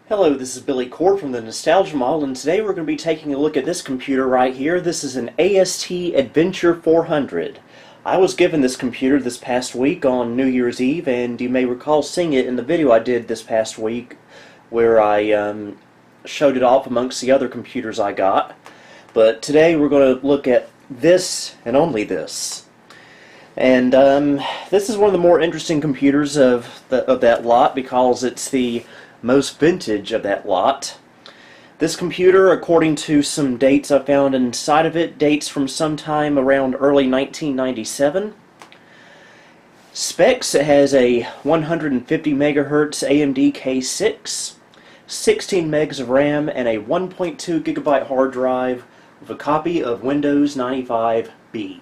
Hello, this is Billy Cord from the Nostalgia Model, and today we're going to be taking a look at this computer right here. This is an AST Adventure 400. I was given this computer this past week on New Year's Eve, and you may recall seeing it in the video I did this past week where I showed it off amongst the other computers I got. But today we're going to look at this and only this. And this is one of the more interesting computers of that lot because it's the most vintage of that lot. This computer, according to some dates I found inside of it, dates from sometime around early 1997. Specs: it has a 150 megahertz AMD K6, 16 megs of RAM, and a 1.2 gigabyte hard drive with a copy of Windows 95B.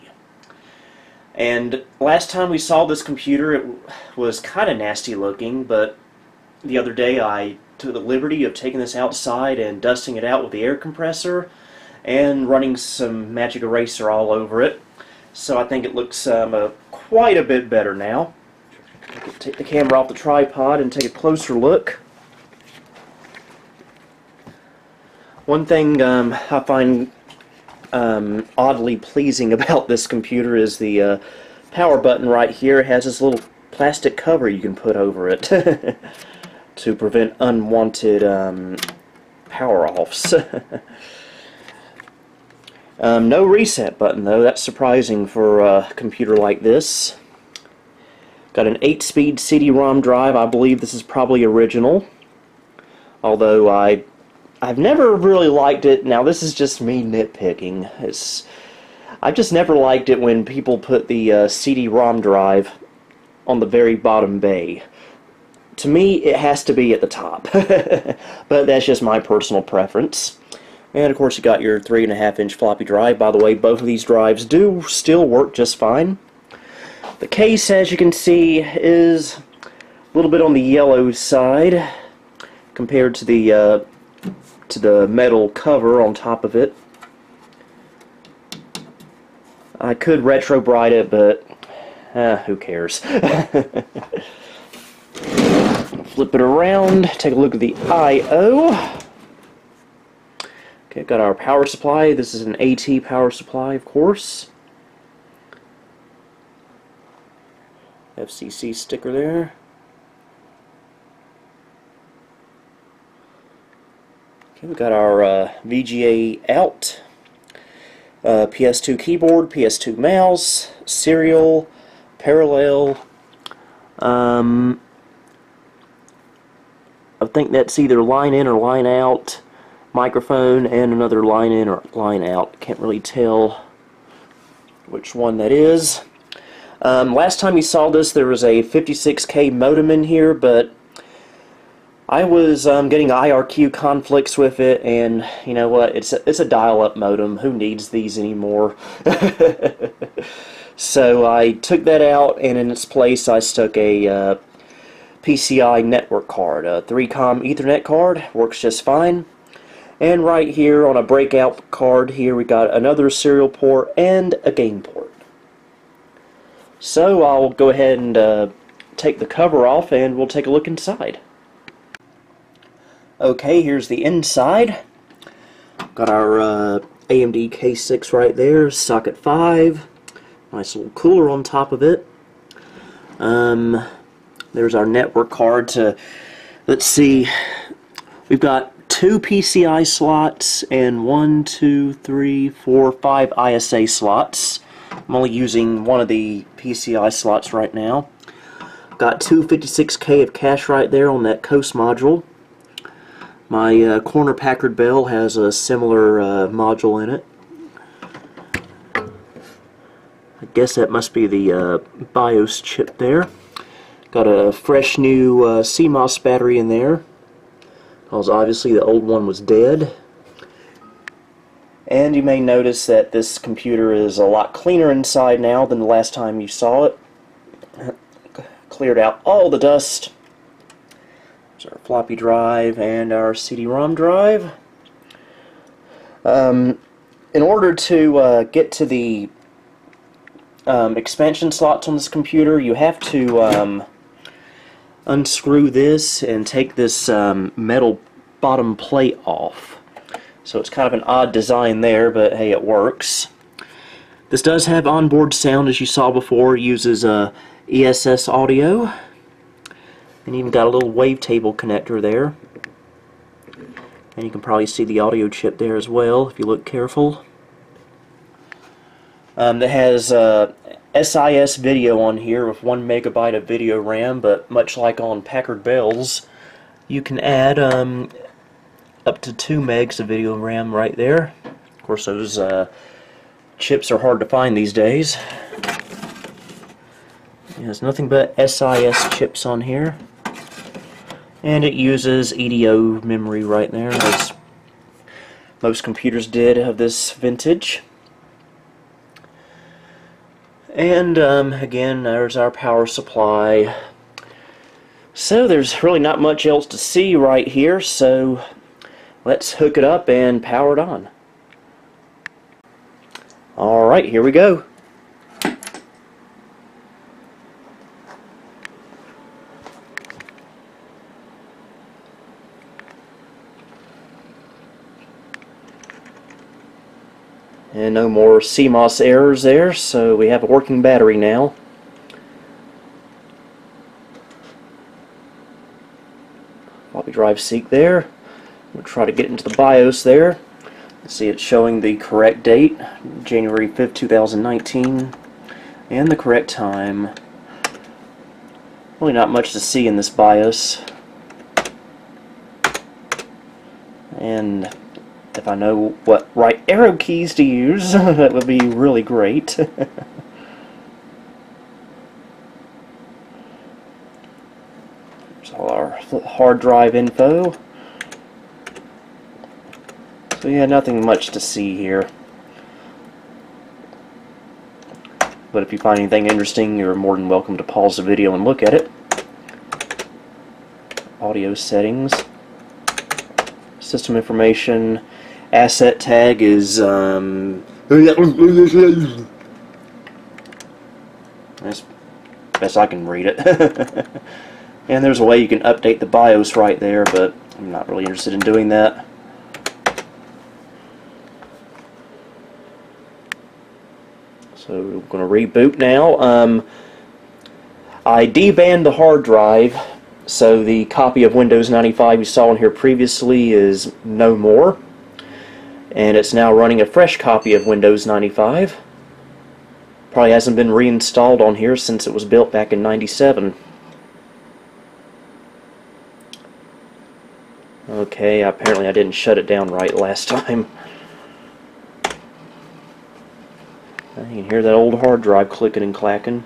And last time we saw this computer, it was kind of nasty looking, but the other day I took the liberty of taking this outside and dusting it out with the air compressor and running some magic eraser all over it. So I think it looks quite a bit better now. Take the camera off the tripod and take a closer look. One thing I find oddly pleasing about this computer is the power button right here. It has this little plastic cover you can put over it to prevent unwanted power-offs. No reset button though. That's surprising for a computer like this. Got an 8-speed CD-ROM drive. I believe this is probably original, although I've never really liked it. Now this is just me nitpicking. I've just never liked it when people put the CD-ROM drive on the very bottom bay. To me, it has to be at the top, but that's just my personal preference. And of course you got your 3.5-inch floppy drive. By the way, both of these drives do still work just fine. The case, as you can see, is a little bit on the yellow side compared to the metal cover on top of it. I could retro bright it, but who cares? Flip it around, take a look at the I/O. Okay, got our power supply. This is an AT power supply, of course. FCC sticker there. Okay, we got our VGA out. PS2 keyboard, PS2 mouse, serial, parallel. I think that's either line in or line out, microphone, and another line in or line out. Can't really tell which one that is. Last time you saw this, there was a 56K modem in here, but I was getting IRQ conflicts with it, and you know what? It's a dial-up modem. Who needs these anymore? So I took that out, and in its place I stuck a PCI network card, a 3-COM Ethernet card. Works just fine. And right here on a breakout card here we got another serial port and a game port. So I'll go ahead and take the cover off and we'll take a look inside. Okay, here's the inside. Got our AMD K6 right there, socket 5. Nice little cooler on top of it. There's our network card to, let's see, we've got 2 PCI slots and 1, 2, 3, 4, 5 ISA slots. I'm only using one of the PCI slots right now. Got 256K of cache right there on that Coast module. My Corner Packard Bell has a similar module in it. I guess that must be the BIOS chip there. Got a fresh new CMOS battery in there, because obviously the old one was dead. And you may notice that this computer is a lot cleaner inside now than the last time you saw it. Cleared out all the dust. There's our floppy drive and our CD-ROM drive. In order to get to the expansion slots on this computer, you have to unscrew this and take this metal bottom plate off. So it's kind of an odd design there, but hey, it works. This does have onboard sound, as you saw before. It uses ESS audio. And even got a little wavetable connector there. And you can probably see the audio chip there as well, if you look careful. That has SIS video on here with 1 megabyte of video RAM, but much like on Packard Bells, you can add up to 2 megs of video RAM right there. Of course, those chips are hard to find these days. There's nothing but SIS chips on here. And it uses EDO memory right there, as most computers did of this vintage. And again, there's our power supply. So there's really not much else to see right here, so let's hook it up and power it on. Alright, here we go. And no more CMOS errors there, so we have a working battery now. Floppy drive seek there. We'll try to get into the BIOS there. See, it's showing the correct date, January 5th, 2019, and the correct time. Really not much to see in this BIOS. And if I know what right arrow keys to use, that would be really great. There's all our hard drive info. So yeah, nothing much to see here. But if you find anything interesting, you're more than welcome to pause the video and look at it. Audio settings. System information. Asset tag is as best I can read it. And there's a way you can update the BIOS right there, but I'm not really interested in doing that. So we're going to reboot now. I debanned the hard drive, so the copy of Windows 95 you saw in here previously is no more. And it's now running a fresh copy of Windows 95. Probably hasn't been reinstalled on here since it was built back in '97. Okay, apparently I didn't shut it down right last time. You can hear that old hard drive clicking and clacking.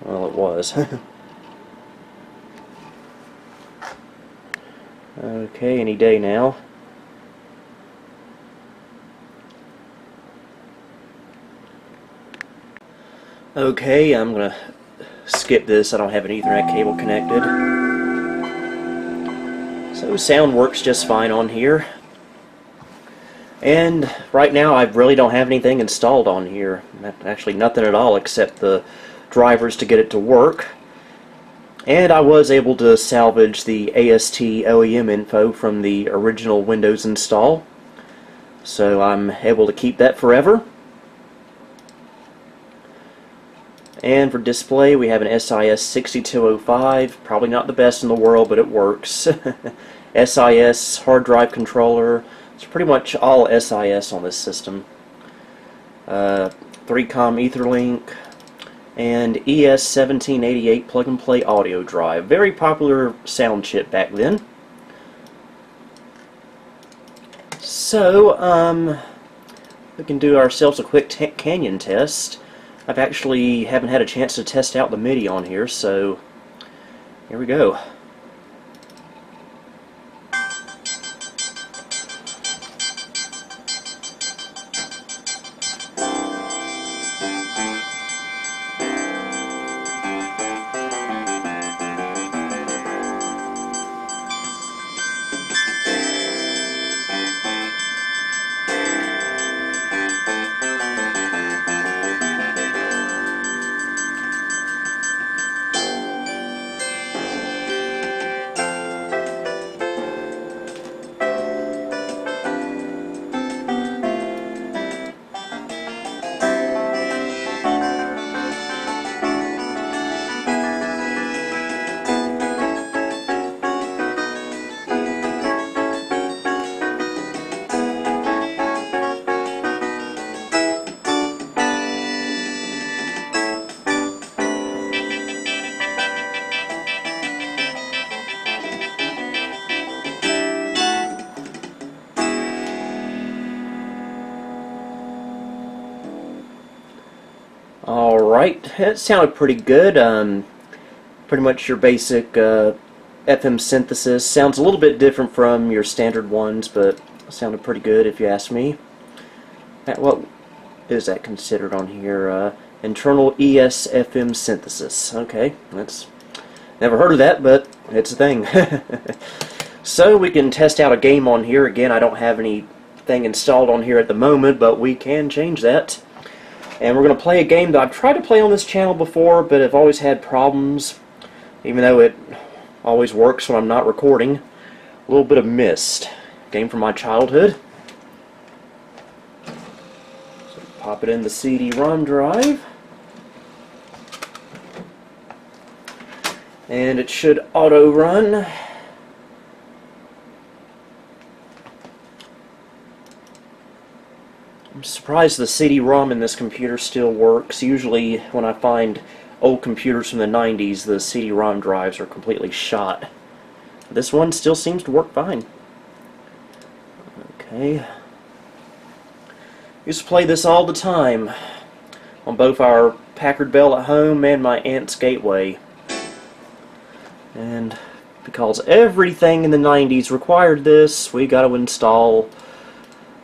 Well, it was. Okay, any day now. Okay, I'm gonna skip this. I don't have an Ethernet cable connected. So sound works just fine on here. And right now I really don't have anything installed on here. Actually nothing at all except the drivers to get it to work. And I was able to salvage the AST OEM info from the original Windows install. So I'm able to keep that forever. And for display we have an SIS 6205, probably not the best in the world, but it works. SIS hard drive controller, it's pretty much all SIS on this system. 3-COM Etherlink, and ES1788 plug-and-play audio drive. Very popular sound chip back then. So, we can do ourselves a quick canyon test. I've actually haven't had a chance to test out the MIDI on here, so here we go. Alright, it sounded pretty good. Pretty much your basic FM synthesis. Sounds a little bit different from your standard ones, but sounded pretty good if you ask me. What is that considered on here? Internal ES-FM synthesis. Okay, that's never heard of that, but it's a thing. So we can test out a game on here. Again, I don't have anything installed on here at the moment, but we can change that. And we're going to play a game that I've tried to play on this channel before, but I've always had problems, even though it always works when I'm not recording. A little bit of Myst. Game from my childhood. So pop it in the CD-ROM drive. And it should auto-run. I'm surprised the CD-ROM in this computer still works. Usually when I find old computers from the 90s, the CD-ROM drives are completely shot. This one still seems to work fine. Okay. Used to play this all the time on both our Packard Bell at home and my aunt's Gateway. And because everything in the 90s required this, we got to install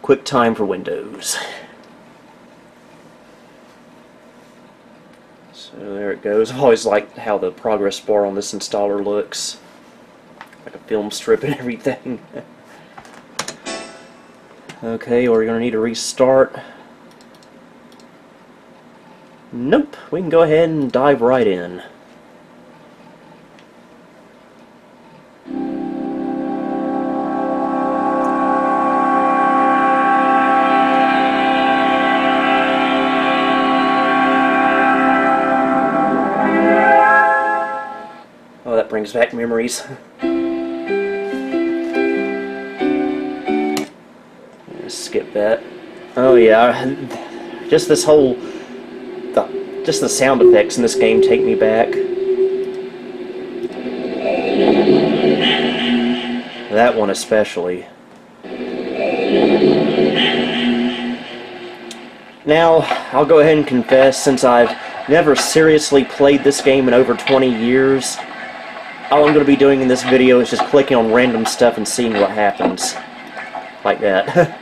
QuickTime for Windows. So there it goes. I always liked how the progress bar on this installer looks. Like a film strip and everything. Okay, we're going to need to restart. Nope, we can go ahead and dive right in. Brings back memories. Skip that. Oh yeah, just this whole, just the sound effects in this game take me back. That one especially. Now, I'll go ahead and confess, since I've never seriously played this game in over 20 years, all I'm going to be doing in this video is just clicking on random stuff and seeing what happens. Like that.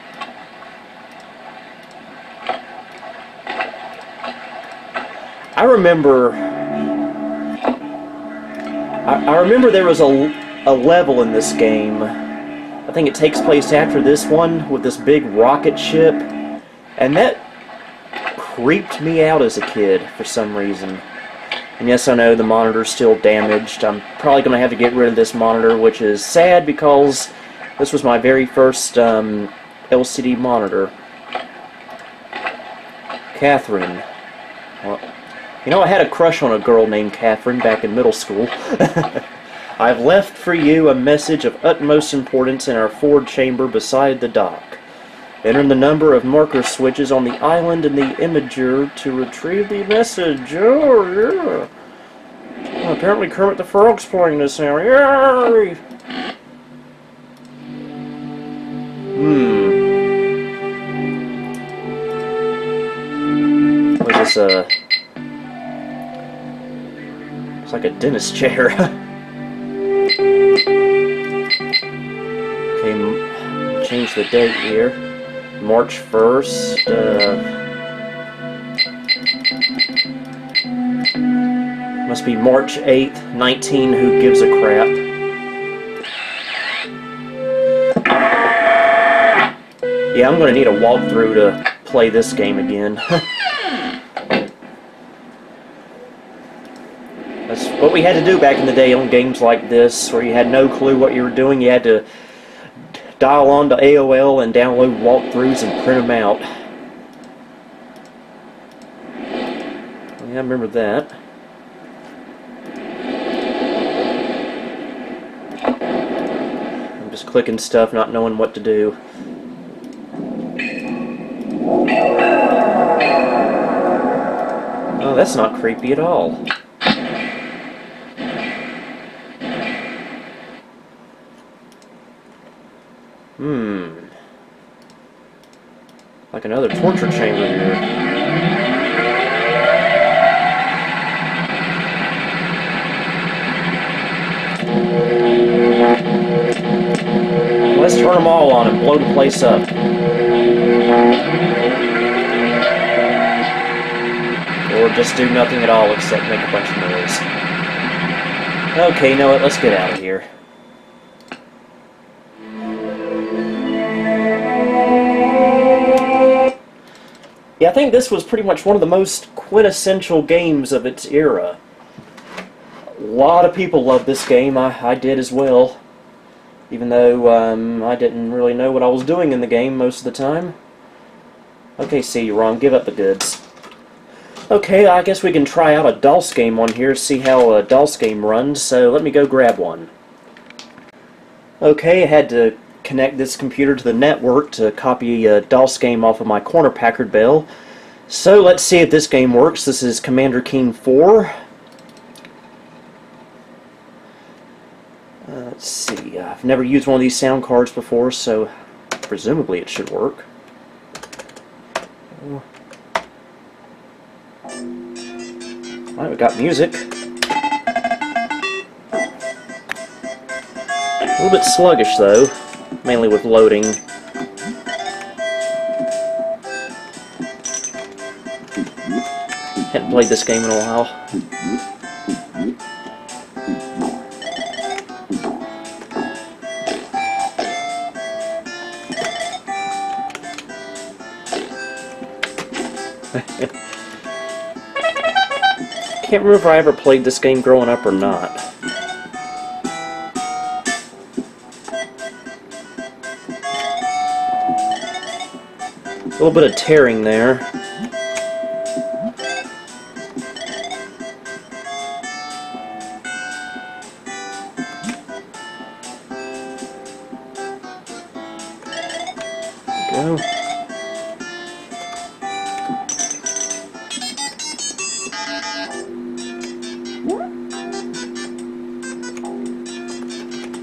I remember there was a level in this game. I think it takes place after this one with this big rocket ship, and that creeped me out as a kid for some reason. And yes, I know the monitor's still damaged. I'm probably going to have to get rid of this monitor, which is sad because this was my very first LCD monitor. Catherine. Well, you know, I had a crush on a girl named Catherine back in middle school. I've left for you a message of utmost importance in our forward chamber beside the dock. Enter the number of marker switches on the island in the imager to retrieve the message. Oh, yeah. Well, apparently Kermit the Frog's playing this now. Yay! What is this, it's like a dentist chair. Okay, change the date here. March 1st, must be March 8th, 19, who gives a crap. Yeah, I'm going to need a walkthrough to play this game again. That's what we had to do back in the day on games like this, where you had no clue what you were doing. You had to dial on to AOL and download walkthroughs and print them out. Yeah, I remember that. I'm just clicking stuff, not knowing what to do. Oh, that's not creepy at all. Like another torture chamber here. Let's turn them all on and blow the place up. Or just do nothing at all except make a bunch of noise. Okay, you know what? Let's get out of here. Yeah, I think this was pretty much one of the most quintessential games of its era. A lot of people loved this game. I did as well. Even though I didn't really know what I was doing in the game most of the time. Okay, CD-ROM, give up the goods. Okay, I guess we can try out a DOS game on here, see how a DOS game runs, so let me go grab one. Okay, I had to connect this computer to the network to copy a DOS game off of my corner Packard Bell. So let's see if this game works. This is Commander Keen 4. Let's see, I've never used one of these sound cards before, so presumably it should work. Alright, we got music. A little bit sluggish though, mainly with loading. Hadn't played this game in a while. Can't remember if I ever played this game growing up or not. A little bit of tearing there. There we go.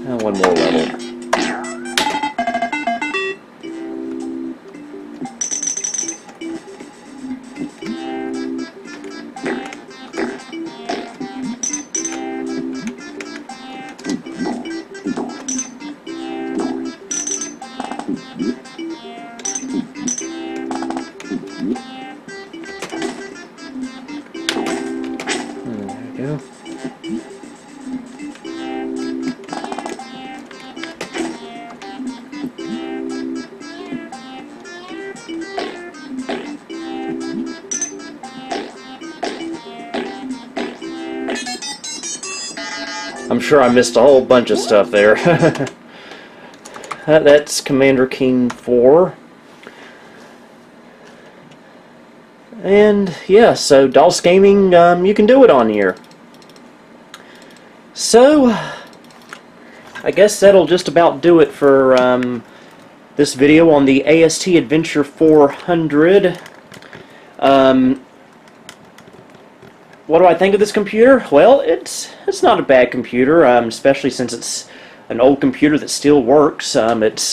And one more level. There we go. I'm sure I missed a whole bunch of stuff there. That's Commander Keen 4. And yeah, so DOS gaming, you can do it on here. So, I guess that'll just about do it for this video on the AST Adventure 400. What do I think of this computer? Well, it's not a bad computer, especially since it's an old computer that still works. It's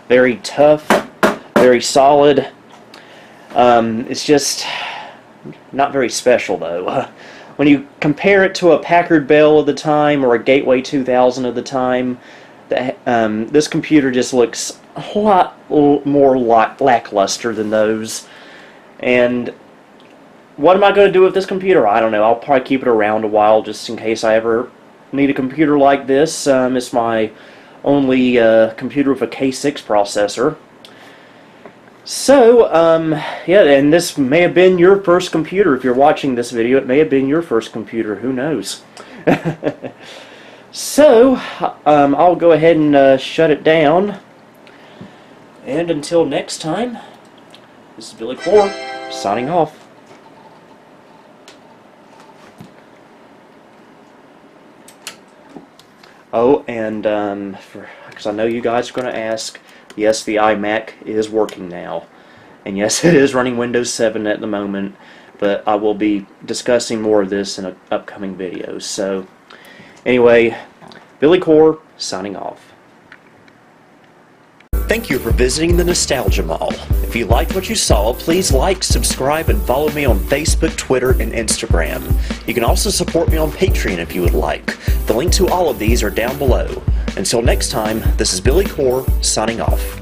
very tough, very solid. It's just not very special, though. When you compare it to a Packard Bell of the time or a Gateway 2000 of the time, this computer just looks a lot more lackluster than those. And what am I going to do with this computer? I don't know. I'll probably keep it around a while just in case I ever need a computer like this. It's my only computer with a K6 processor. So, yeah, and this may have been your first computer. If you're watching this video, it may have been your first computer. Who knows? So, I'll go ahead and shut it down. And until next time, this is Billy Core, signing off. Oh, and because I know you guys are going to ask, yes, the iMac is working now. And yes, it is running Windows 7 at the moment, but I will be discussing more of this in upcoming videos. So, anyway, Billy Core, signing off. Thank you for visiting the Nostalgia Mall. If you liked what you saw, please like, subscribe, and follow me on Facebook, Twitter, and Instagram. You can also support me on Patreon if you would like. The link to all of these are down below. Until next time, this is Billy Core signing off.